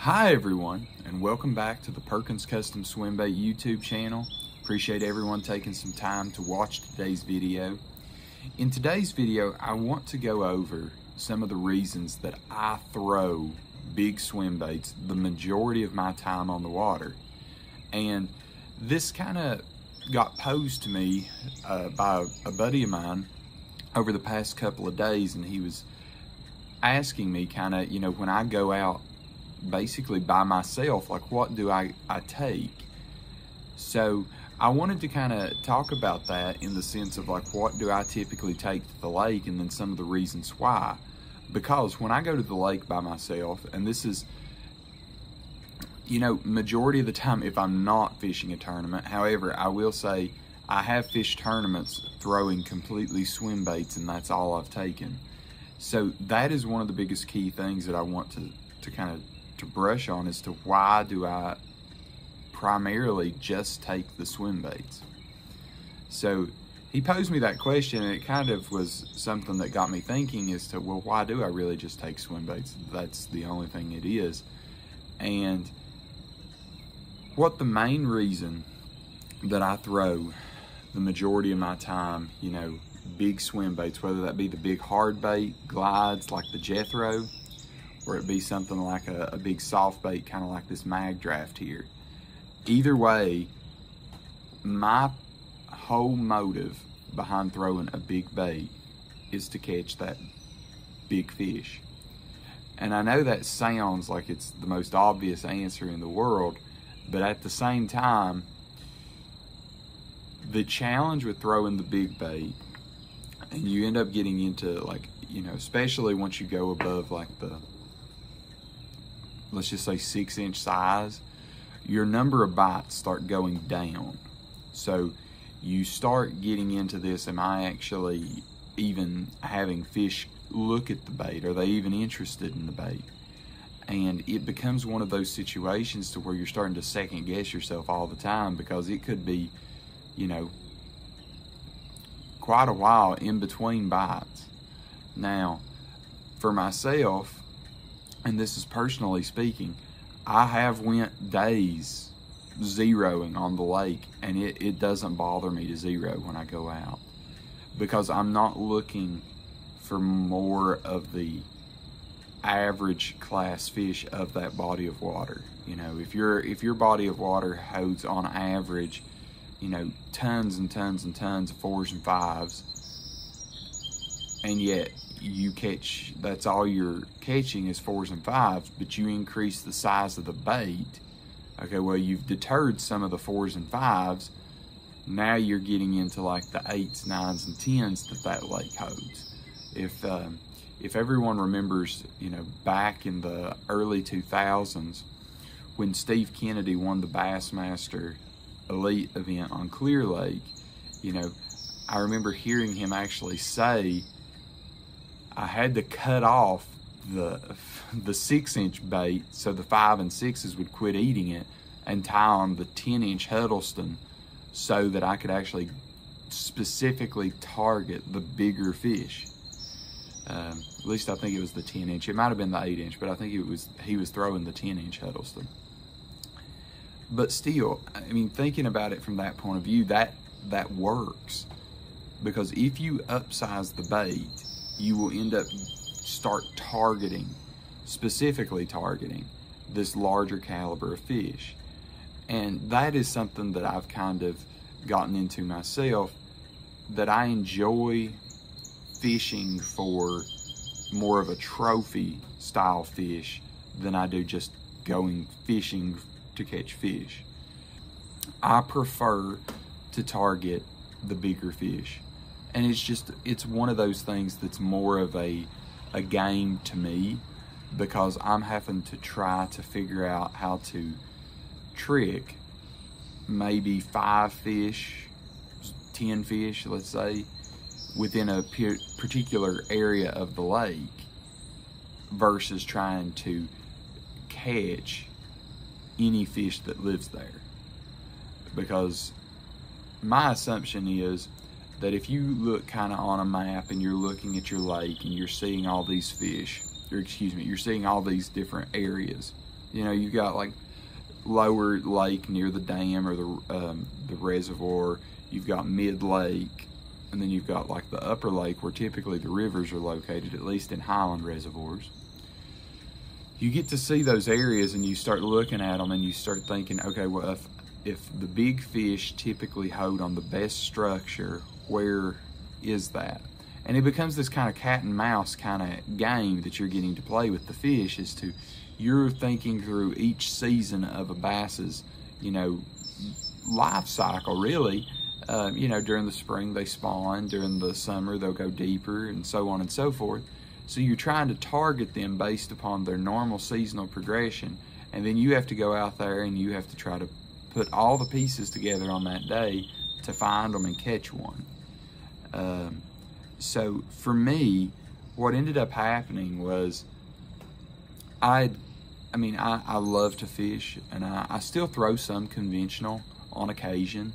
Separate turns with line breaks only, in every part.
Hi everyone, and welcome back to the Perkins Custom Swimbait YouTube channel. Appreciate everyone taking some time to watch today's video. In today's video, I want to go over some of the reasons that I throw big swim baits the majority of my time on the water. And this kind of got posed to me by a buddy of mine over the past couple of days, and he was asking me kind of, when I go out basically by myself, like what do I take? So I wanted to kind of talk about that in the sense of like what do I typically take to the lake, and then some of the reasons why. Because when I go to the lake by myself, and this is, majority of the time if I'm not fishing a tournament. However, I will say I have fished tournaments throwing completely swim baits, and that's all I've taken. So that is one of the biggest key things that I want to kind of brush on as to why do I primarily just take the swim baits. So he posed me that question, and it kind of was something that got me thinking as to, well, why do I really just take swim baits? That's the only thing it is. And what the main reason that I throw the majority of my time, big swim baits, whether that be the big hard bait glides like the Jethro, or it be something like a big soft bait, kind of like this mag draft here. Either way, my whole motive behind throwing a big bait is to catch that big fish. And I know that sounds like it's the most obvious answer in the world, but at the same time, the challenge with throwing the big bait, and you end up getting into especially once you go above like the, let's just say 6-inch size, your number of bites start going down. So you start getting into this, am I actually even having fish look at the bait? Are they even interested in the bait? And it becomes one of those situations to where you're starting to second guess yourself all the time, because it could be, quite a while in between bites. Now, for myself, and this is personally speaking, I have went days zeroing on the lake, and it doesn't bother me to zero when I go out, because I'm not looking for more of the average class fish of that body of water. If your body of water holds on average, tons and tons and tons of 4s and 5s, and yet you catch, that's all you're catching is 4s and 5s, but you increase the size of the bait, okay, well, you've deterred some of the 4s and 5s. Now you're getting into like the 8s, 9s, and 10s that lake holds. If everyone remembers, back in the early 2000s, when Steve Kennedy won the Bassmaster Elite event on Clear Lake, I remember hearing him actually say, I had to cut off the 6-inch bait so the 5 and 6s would quit eating it, and tie on the 10-inch Huddleston so that I could actually specifically target the bigger fish. At least I think it was the 10-inch. It might have been the 8-inch, but I think he was throwing the 10-inch Huddleston. But still, I mean, thinking about it from that point of view, that works, because if you upsize the bait, you will end up specifically targeting this larger caliber of fish. And that is something that I've kind of gotten into myself, that I enjoy fishing for more of a trophy style fish than I do just going fishing to catch fish. I prefer to target the bigger fish. And it's one of those things that's more of a game to me, because I'm having to try to figure out how to trick maybe 5 fish, 10 fish, let's say, within a particular area of the lake, versus trying to catch any fish that lives there. Because my assumption is that if you look kind of on a map and you're looking at your lake and you're seeing all these fish, you're seeing all these different areas You know, you've got like lower lake near the dam or the reservoir. You've got mid lake, and then you've got like the upper lake where typically the rivers are located, at least in highland reservoirs. You get to see those areas and you start looking at them and you start thinking, okay, well, if the big fish typically hold on the best structure, where is that? And it becomes this kind of cat and mouse kind of game that you're getting to play with the fish, as to you're thinking through each season of a bass's, you know, life cycle, really. You know, during the spring they spawn, during the summer they'll go deeper, and so on and so forth. So you're trying to target them based upon their normal seasonal progression, and then you have to go out there and you have to try to put all the pieces together on that day to find them and catch one. So for me, what ended up happening was I love to fish, and I still throw some conventional on occasion.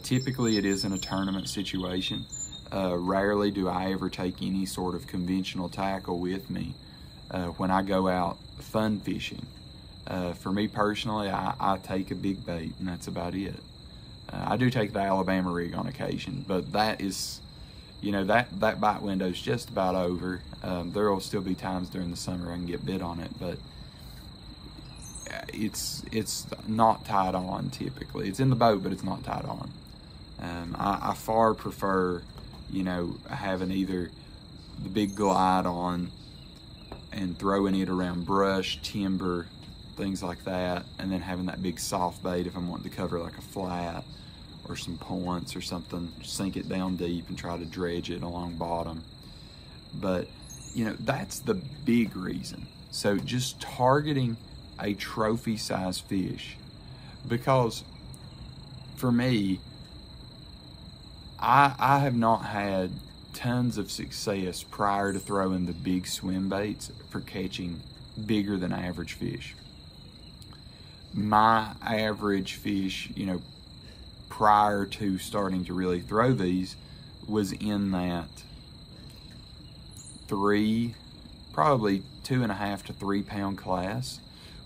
Typically it is in a tournament situation. Rarely do I ever take any sort of conventional tackle with me when I go out fun fishing. For me personally, I take a big bait, and that's about it. I do take the Alabama rig on occasion, but that is, you know, that bite window is just about over. There will still be times during the summer I can get bit on it, but it's not tied on typically. It's in the boat, but it's not tied on. I far prefer, you know, having either the big glide on and throwing it around brush, timber, things like that, and then having that big soft bait if I'm wanting to cover like a flat or some points or something, sink it down deep and try to dredge it along bottom. But, you know, that's the big reason. So just targeting a trophy size fish, because for me, I have not had tons of success prior to throwing the big swim baits for catching bigger than average fish. My average fish, you know, prior to starting to really throw these, was in that probably 2.5 to 3 pound class,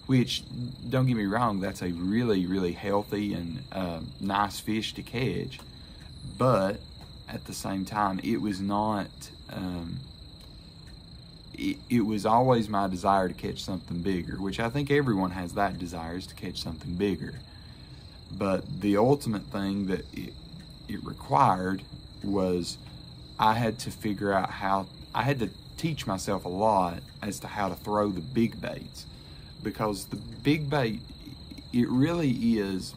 which, don't get me wrong, that's a really, really healthy and nice fish to catch. But at the same time, it was not, it was always my desire to catch something bigger, which I think everyone has that desire, is to catch something bigger. But the ultimate thing that it required was I had to figure out I had to teach myself a lot as to how to throw the big baits, because the big bait, it really is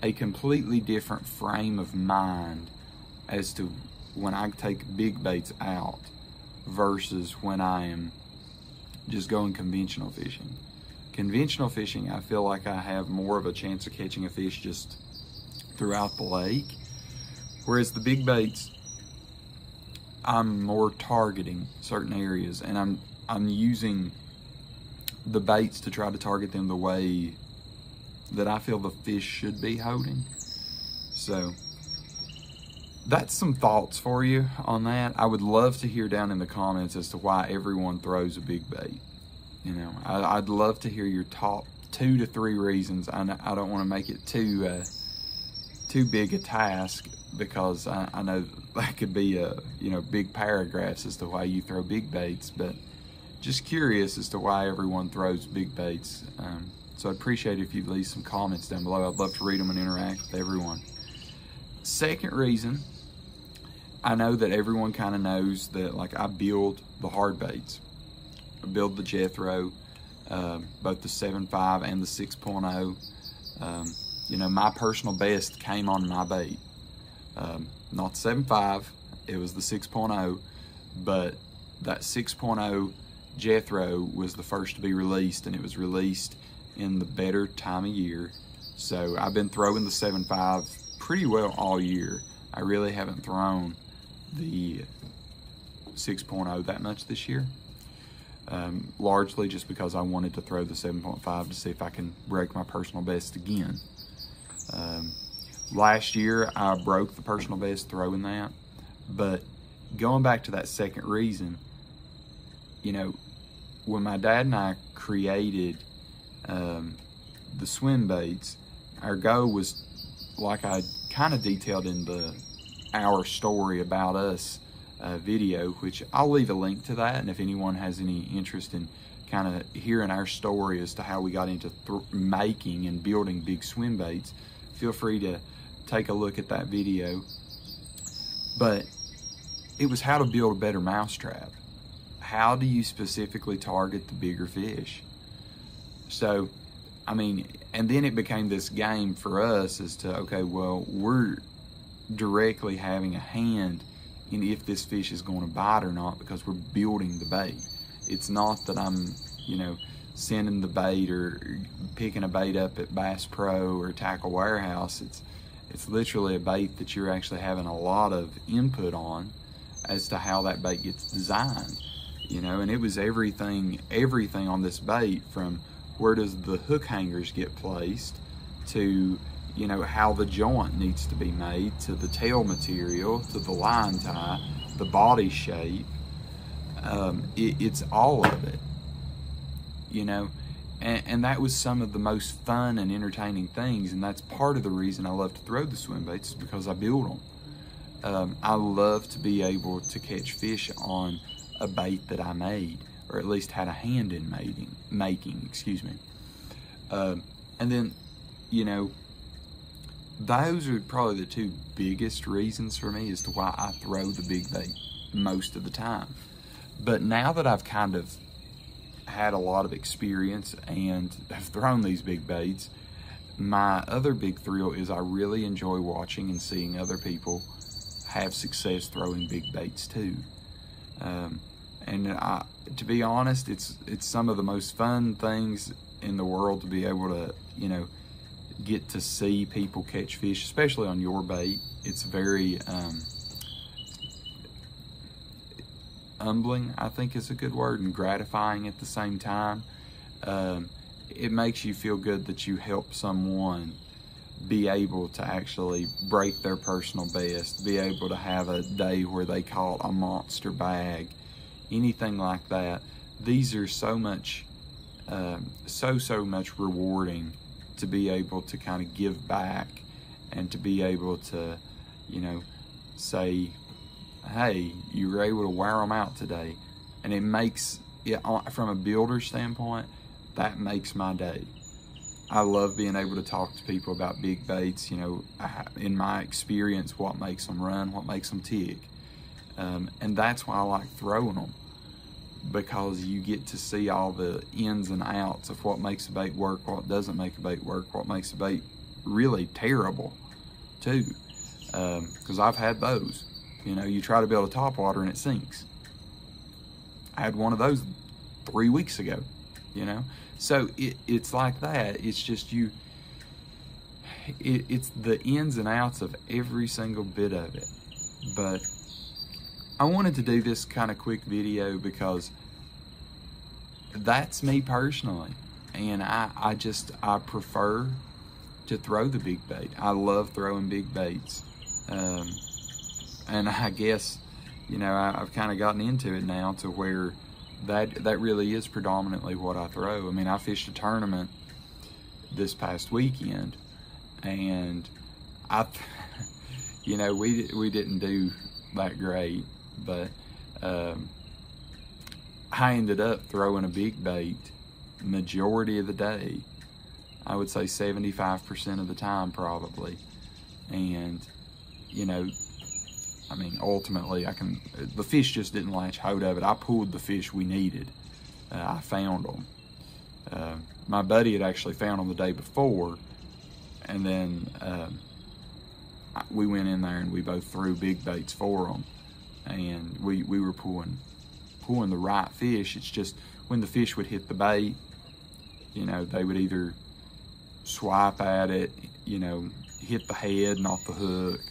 a completely different frame of mind as to when I take big baits out versus when I am just going conventional fishing. Conventional fishing, I feel like I have more of a chance of catching a fish just throughout the lake, whereas the big baits, I'm more targeting certain areas, and I'm using the baits to try to target them the way that I feel the fish should be holding. So that's some thoughts for you on that. I would love to hear down in the comments as to why everyone throws a big bait. You know, I'd love to hear your top 2 to 3 reasons. I don't want to make it too big a task, because I know that could be big paragraphs as to why you throw big baits, but just curious as to why everyone throws big baits. So I'd appreciate it if you'd leave some comments down below. I'd love to read them and interact with everyone. Second reason, I know that everyone kind of knows that, like, I build the hard baits. I build the Jethro, both the 7.5 and the 6.0. You know, my personal best came on my bait. Not the 7.5, it was the 6.0, but that 6.0 Jethro was the first to be released, and it was released in the better time of year. So I've been throwing the 7.5 pretty well all year. I really haven't thrown the 6.0 that much this year, largely just because I wanted to throw the 7.5 to see if I can break my personal best again. Last year I broke the personal best throwing that, but going back to that second reason, you know, when my dad and I created the swim baits, our goal was, like I kind of detailed in our story about us video, which I'll leave a link to that, and if anyone has any interest in kind of hearing our story as to how we got into making and building big swim baits, feel free to take a look at that video. But it was how to build a better mousetrap. How do you specifically target the bigger fish? So, I mean, and then it became this game for us as to, okay, well, we're directly having a hand in if this fish is going to bite or not, because we're building the bait. It's not that I'm, you know, sending the bait or picking a bait up at Bass Pro or Tackle Warehouse. It's literally a bait that you're actually having a lot of input on as to how that bait gets designed, you know. And it was everything on this bait, from where does the hook hangers get placed, to, you know, how the joint needs to be made, to the tail material, to the line tie, the body shape. It's all of it, you know. And that was some of the most fun and entertaining things, and that's part of the reason I love to throw the swim baits, is because I build them. I love to be able to catch fish on a bait that I made, or at least had a hand in making, excuse me. And then, you know, those are probably the two biggest reasons for me as to why I throw the big bait most of the time. But now that I've kind of had a lot of experience and have thrown these big baits, my other big thrill is I really enjoy watching and seeing other people have success throwing big baits too. And to be honest, it's some of the most fun things in the world to be able to, you know, get to see people catch fish, especially on your bait. It's very humbling, I think is a good word, and gratifying at the same time. It makes you feel good that you help someone be able to actually break their personal best, be able to have a day where they caught a monster bag, anything like that. These are so much rewarding, to be able to kind of give back, and to be able to, you know, say, hey, you were able to wear them out today. And it makes it, from a builder standpoint, that makes my day. I love being able to talk to people about big baits, you know, in my experience, what makes them run, what makes them tick. And that's why I like throwing them, because you get to see all the ins and outs of what makes a bait work, what doesn't make a bait work, what makes a bait really terrible too. Because I've had those. You know, you try to build a topwater and it sinks. I had one of those 3 weeks ago, you know. So it's like that. It's just it's the ins and outs of every single bit of it. But I wanted to do this kind of quick video because that's me personally. And I prefer to throw the big bait. I love throwing big baits. And I guess, you know, I've kind of gotten into it now to where that really is predominantly what I throw. I mean, I fished a tournament this past weekend, and you know, we didn't do that great, but I ended up throwing a big bait majority of the day. I would say 75% of the time probably. And, you know, I mean, ultimately, the fish just didn't latch hold of it. I pulled the fish we needed. I found them. My buddy had actually found them the day before, and then we went in there and we both threw big baits for them, and we were pulling the right fish. It's just when the fish would hit the bait, you know, they would either swipe at it, you know, hit the head, not the hook.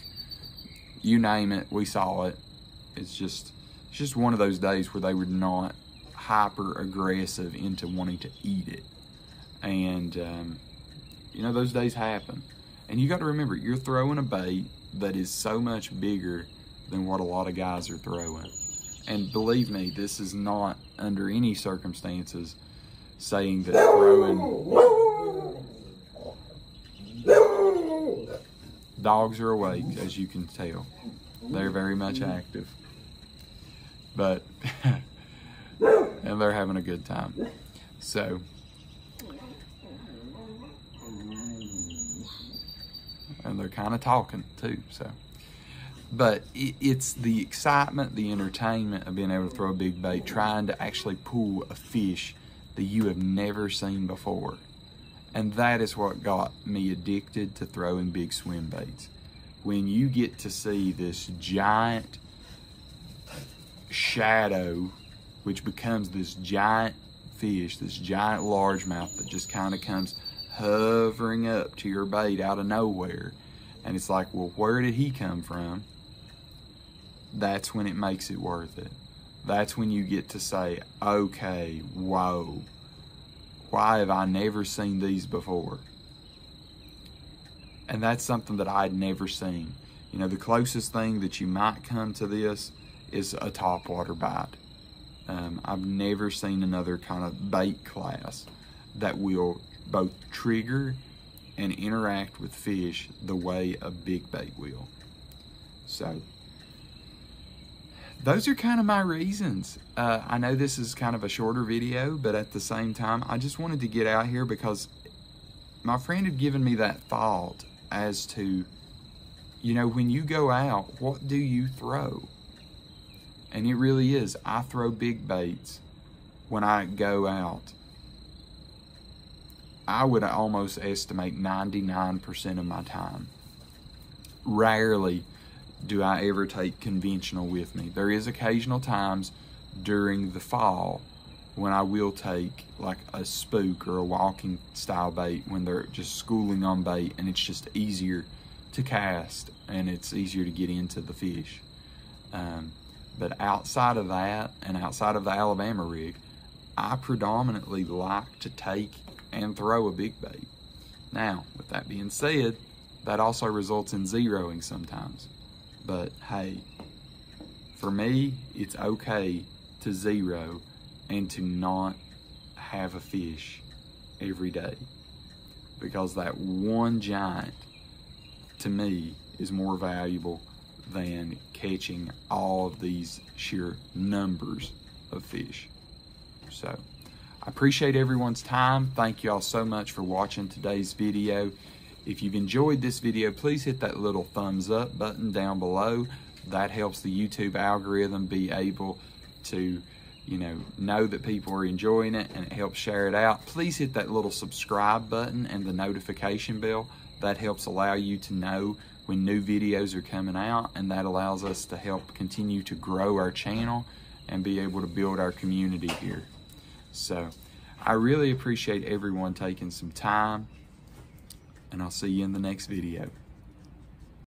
You name it, we saw it. It's just one of those days where they were not hyper aggressive into wanting to eat it. And, you know, those days happen. And you got to remember, you're throwing a bait that is so much bigger than what a lot of guys are throwing. And believe me, this is not under any circumstances saying that throwing... Dogs are awake, as you can tell. They're very much active. But, and they're having a good time. So, and they're kind of talking too, so. But it's the excitement, the entertainment of being able to throw a big bait, trying to actually pull a fish that you have never seen before. And that is what got me addicted to throwing big swim baits. When you get to see this giant shadow, which becomes this giant fish, this giant largemouth that just kind of comes hovering up to your bait out of nowhere. And it's like, well, where did he come from? That's when it makes it worth it. That's when you get to say, okay, whoa, why have I never seen these before? And that's something that I'd never seen. You know, the closest thing that you might come to this is a topwater bite. I've never seen another kind of bait class that will both trigger and interact with fish the way a big bait will. So, those are kind of my reasons. I know this is kind of a shorter video, but at the same time, I just wanted to get out here because my friend had given me that thought as to, you know, when you go out, what do you throw? And it really is, I throw big baits when I go out. I would almost estimate 99% of my time. Rarely do I ever take conventional with me. There is occasional times during the fall when I will take like a spook or a walking style bait when they're just schooling on bait and it's just easier to cast and it's easier to get into the fish. But outside of that and outside of the Alabama rig, I predominantly like to take and throw a big bait. Now, with that being said, that also results in zeroing sometimes. But hey, for me, it's okay to zero and to not have a fish every day. Because that one giant, to me, is more valuable than catching all of these sheer numbers of fish. So, I appreciate everyone's time. Thank you all so much for watching today's video. If you've enjoyed this video, please hit that little thumbs up button down below. That helps the YouTube algorithm be able to, know that people are enjoying it, and it helps share it out. Please hit that little subscribe button and the notification bell. That helps allow you to know when new videos are coming out, and that allows us to help continue to grow our channel and be able to build our community here. So, I really appreciate everyone taking some time, and I'll see you in the next video.